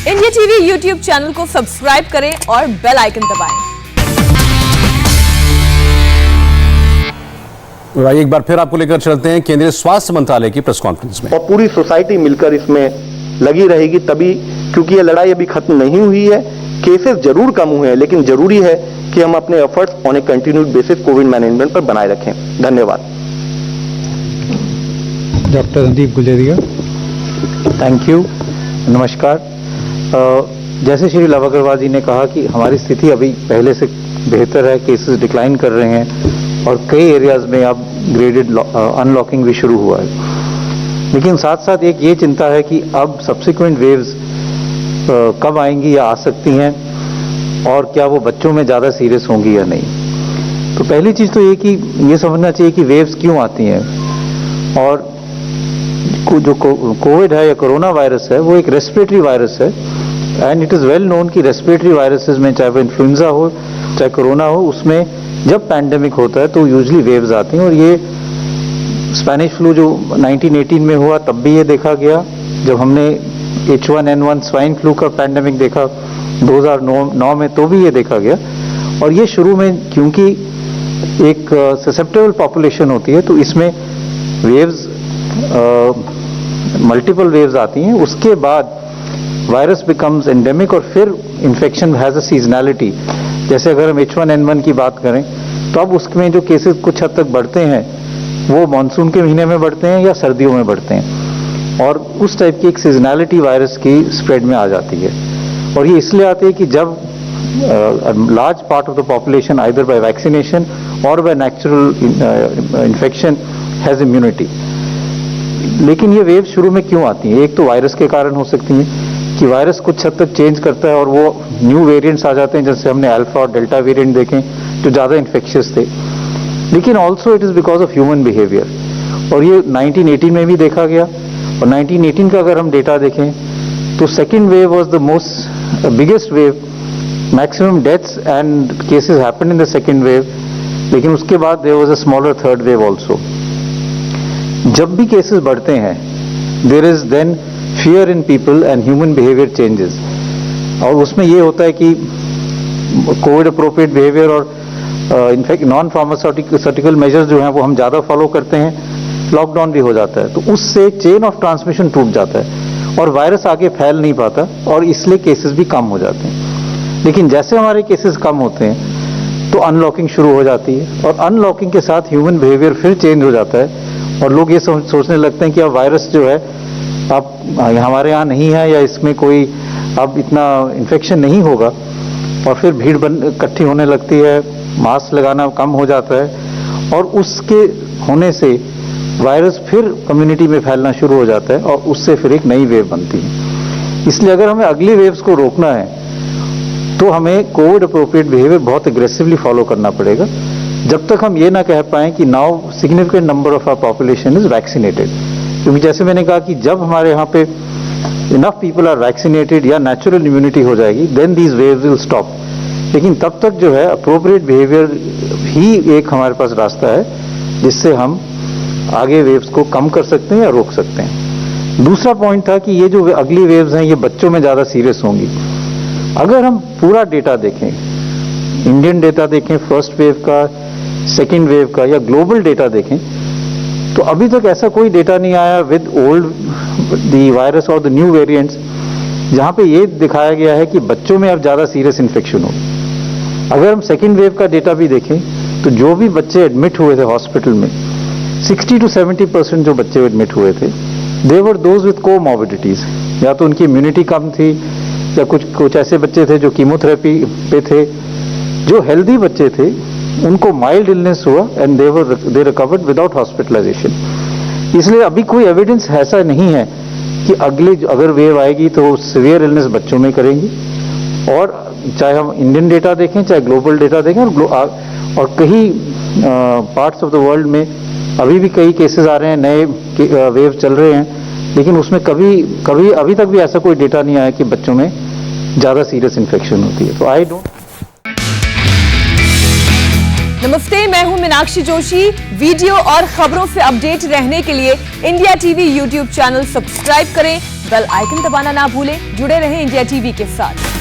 India TV YouTube channel को subscribe करें और बेल आइकन दबाएं। आइए एक बार फिर आपको लेकर चलते हैं केंद्रीय स्वास्थ्य मंत्रालय की प्रेस कॉन्फ्रेंस में। और पूरी सोसाइटी मिलकर इसमें लगी रहेगी तभी, क्योंकि ये लड़ाई अभी खत्म नहीं हुई है। केसेस जरूर कम हुए हैं, लेकिन जरूरी है कि हम अपने efforts on A continued basis Covid management पर बनाए रखें। धन्यवाद। Doctor Sandeep Guleria. Thank you. नमस्कार। जैसे श्री लव अग्रवाल जी ने कहा कि हमारी स्थिति अभी पहले से बेहतर है, केसेस डिक्लाइन कर रहे हैं और कई एरियाज में अब ग्रेडेड अनलॉकिंग भी शुरू हुआ है। लेकिन साथ साथ एक ये चिंता है कि अब सब्सिक्वेंट वेव्स कब आएंगी या आ सकती हैं और क्या वो बच्चों में ज़्यादा सीरियस होंगी या नहीं। तो पहली चीज़ तो ये कि ये समझना चाहिए कि वेव्स क्यों आती हैं, और जो कोविड है या कोरोना वायरस है वो एक रेस्पिरेटरी वायरस है। And it is well known कि रेस्पिरेटरी वायरसेस में चाहे वो इन्फ्लुएंजा हो चाहे कोरोना हो, उसमें जब पैंडेमिक होता है तो यूजली वेव्स आती हैं। और ये स्पेनिश फ्लू जो 1918 में हुआ तब भी ये देखा गया, जब हमने H1N1 स्वाइन फ्लू का पैंडेमिक देखा 2009 में तो भी ये देखा गया। और ये शुरू में क्योंकि एक ससेप्टेबल पॉपुलेशन होती है तो इसमें वेव्स मल्टीपल वेव्स आती हैं, उसके बाद वायरस बिकम्स एंडेमिक और फिर इन्फेक्शन हैज़ अ सीजनैलिटी। जैसे अगर हम H1N1 की बात करें तो अब उसमें जो केसेस कुछ हद तक बढ़ते हैं वो मानसून के महीने में बढ़ते हैं या सर्दियों में बढ़ते हैं, और उस टाइप की एक सीजनैलिटी वायरस की स्प्रेड में आ जाती है। और ये इसलिए आती है कि जब large part of the population either by vaccination और by natural infection has immunity. लेकिन ये वेव शुरू में क्यों आती है? एक तो वायरस के कारण हो सकती है कि वायरस कुछ हद तक चेंज करता है और वो न्यू वेरिएंट्स आ जाते हैं, जैसे हमने अल्फा और डेल्टा वेरिएंट देखें जो ज़्यादा इन्फेक्शियस थे। लेकिन also it is because of human behaviour, और ये 1918 में भी देखा गया। और 1918 का अगर हम डेटा देखें तो second wave was the most biggest wave, maximum deaths and cases happened in the second wave. लेकिन उसके बाद there was a smaller third wave also. जब भी केसेस बढ़ते हैं there is then fear in people and human behaviour changes, और उसमें ये होता है कि कोविड अप्रोप्रिएट बिहेवियर और इनफैक्ट नॉन फार्मास्यूटिकल मेजर्स जो हैं वो हम ज़्यादा फॉलो करते हैं, लॉकडाउन भी हो जाता है, तो उससे चेन ऑफ ट्रांसमिशन टूट जाता है और वायरस आगे फैल नहीं पाता और इसलिए केसेस भी कम हो जाते हैं। लेकिन जैसे हमारे केसेस कम होते हैं तो अनलॉकिंग शुरू हो जाती है, और अनलॉकिंग के साथ ह्यूमन बिहेवियर फिर चेंज हो जाता है और लोग ये सोचने लगते हैं कि अब वायरस जो है अब हमारे यहाँ नहीं है या इसमें कोई अब इतना इन्फेक्शन नहीं होगा, और फिर भीड़ इकट्ठी होने लगती है, मास्क लगाना कम हो जाता है और उसके होने से वायरस फिर कम्युनिटी में फैलना शुरू हो जाता है और उससे फिर एक नई वेव बनती है। इसलिए अगर हमें अगली वेव्स को रोकना है तो हमें कोविड अप्रोप्रिएट बिहेवियर बहुत एग्रेसिवली फॉलो करना पड़ेगा, जब तक हम ये ना कह पाएं कि now significant number of our population is vaccinated. क्योंकि जैसे मैंने कहा कि जब हमारे यहाँ पे इनफ पीपल आर वैक्सीनेटेड या नेचुरल इम्यूनिटी हो जाएगी then these waves will stop. लेकिन तब तक जो है अप्रोप्रिएट बिहेवियर ही एक हमारे पास रास्ता है जिससे हम आगे वेव्स को कम कर सकते हैं या रोक सकते हैं। दूसरा पॉइंट था कि ये जो अगली वेव्स हैं ये बच्चों में ज़्यादा सीरियस होंगी। अगर हम पूरा डेटा देखें, इंडियन डेटा देखें फर्स्ट वेव का, सेकेंड वेव का, या ग्लोबल डेटा देखें, तो अभी तक ऐसा कोई डेटा नहीं आया विद ओल्ड द वायरस और द न्यू वेरिएंट्स जहाँ पे ये दिखाया गया है कि बच्चों में अब ज़्यादा सीरियस इन्फेक्शन हो। अगर हम सेकेंड वेव का डेटा भी देखें तो जो भी बच्चे एडमिट हुए थे हॉस्पिटल में 60 to 70% जो बच्चे एडमिट हुए थे दे वर दोज विद कोमॉर्बिडिटीज, या तो उनकी इम्यूनिटी कम थी या कुछ ऐसे बच्चे थे जो कीमोथेरेपी पे थे। जो हेल्दी बच्चे थे उनको माइल्ड इलनेस हुआ and they recovered without hospitalisation. इसलिए अभी कोई एविडेंस ऐसा नहीं है कि अगर वेव आएगी तो सीवियर इलनेस बच्चों में करेंगी। और चाहे हम इंडियन डेटा देखें चाहे ग्लोबल डेटा देखें, और कई पार्ट्स ऑफ द वर्ल्ड में अभी भी कई केसेस आ रहे हैं, नए वेव चल रहे हैं, लेकिन उसमें कभी अभी तक भी ऐसा कोई डेटा नहीं आया कि बच्चों में ज़्यादा सीरियस इन्फेक्शन होती है। तो आई डोंट। नमस्ते, मैं हूं मीनाक्षी जोशी। वीडियो और खबरों से अपडेट रहने के लिए India TV YouTube channel subscribe करें बेल आइकन दबाना ना भूलें। जुड़े रहें इंडिया टीवी के साथ।